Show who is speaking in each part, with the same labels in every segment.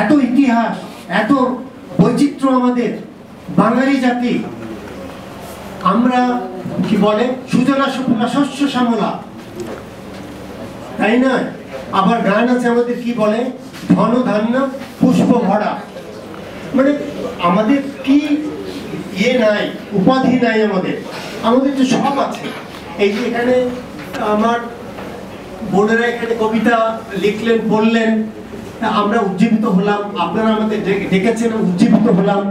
Speaker 1: এত ইতিহাস, এত বৈচিত্র্য আমাদের বাঙালি জাতি। আমরা কি বলে সুজলা সুফলা শস্য শ্যামলা, তাই না? আবার গান আছে আমাদের কি বলে ধন ধান্য পুষ্প ভরা। মানে আমাদের কি ইয়ে নাই, উপাধি নাই আমাদের, আমাদের তো সব আছে। এই যে এখানে আমার বোনেরা এখানে কবিতা লিখলেন, বললেন, আমরা উজ্জীবিত হলাম, আপনারা আমাদের ডেকেছেন, উজ্জীবিত হলাম।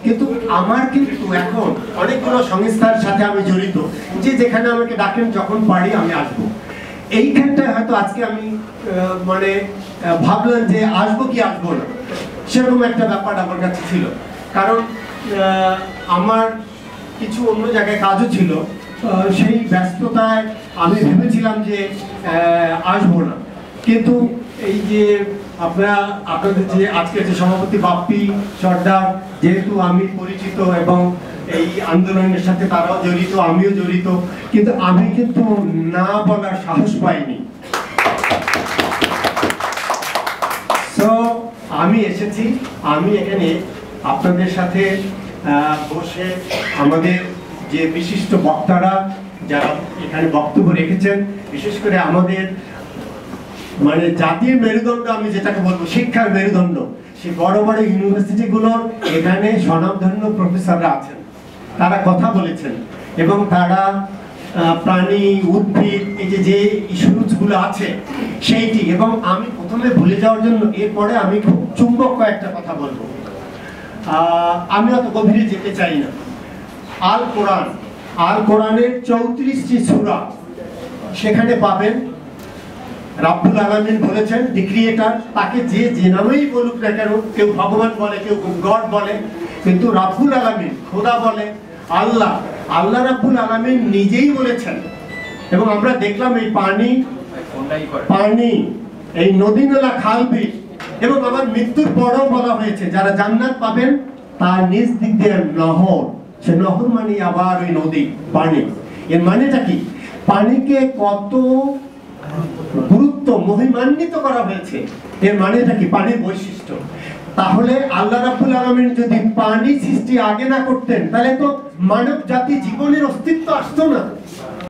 Speaker 1: কিন্তু আমার কিন্তু এখন অনেকগুলো সংস্থার সাথে আমি জড়িত, যে যেখানে আমাকে ডাকেন যখন পারি আমি আসবো। এইখানটায় হয়তো আজকে আমি মানে ভাবলাম যে আসবো কি আসবো না, সেরকম একটা ব্যাপার আমার কাছে ছিল। কারণ আমার কিছু অন্য জায়গায় কাজও ছিল, সেই ব্যস্ততায় আমি ভেবেছিলাম যে আসবো না। কিন্তু এই যে আপনাদের যে আজকের যে সভাপতি বাপ্পি সর্দার, যেহেতু আমি পরিচিত এবং এই আন্দোলনের সাথে তারাও জড়িত, আমিও জড়িত, কিন্তু আমি কিন্তু না বলার সাহস পাইনি। সো আমি এসেছি, আমি এখানে আপনাদের সাথে বসে আমাদের যে বিশিষ্ট বক্তারা যারা এখানে বক্তব্য রেখেছেন, বিশেষ করে আমাদের মানে জাতির মেরুদণ্ড, আমি যেটাকে বলবো শিক্ষার মেরুদণ্ড, সেই বড় বড় ইউনিভার্সিটিগুলোর এখানে স্বনামধন্য প্রফেসররা আছেন, তারা কথা বলেছেন এবং তারা প্রাণী উদ্ভিদ এই যে ইস্যুসগুলো আছে সেইটি, এবং আমি প্রথমে ভুলে যাওয়ার জন্য এরপরে আমি খুব চুম্বক কয়েকটা কথা বলবো। আমি অত গভীরে যেতে চাই না। আল কোরআনের 34টি সূরা সেখানে পাবেন। রাব্বুল আলামিন বলেছেন, দি ক্রিয়েটর, তাকে যে নামেই বলুক না কেন, কেউ ভগবান বলে, কেউ গড বলে, কিন্তু রাব্বুল আলামিন, খোদা বলে, আল্লাহ রাব্বুল আলামিন নিজেই বলেছেন। এবং আমরা দেখলাম এই পানি এই নদী নালা খাল বিল, এবং আমার মৃত্যুর পরেও বলা হয়েছে যারা জান্নাত পাবেন তার নিজ দিক দিয়ে নহর, সে নহর মানে আবার ওই নদী পানি। এর মানেটা কি? পানিকে কত গুরুত্ব মহিমান্বিত করা হয়েছে, এর মানেটা কি? পানির বৈশিষ্ট্য। তাহলে আল্লাহ রাব্বুল আলামিন যদি পানি সৃষ্টি আগে না করতেন, তাহলে তো মানব জাতি জীবনের অস্তিত্ব আসতো না।